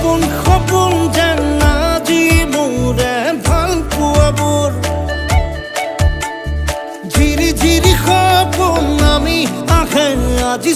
সপোন সপোন যেন আজি মোৰে ভাল পোৱাবোৰ ঝিৰি ঝিৰি সপোন আমি আহে আজি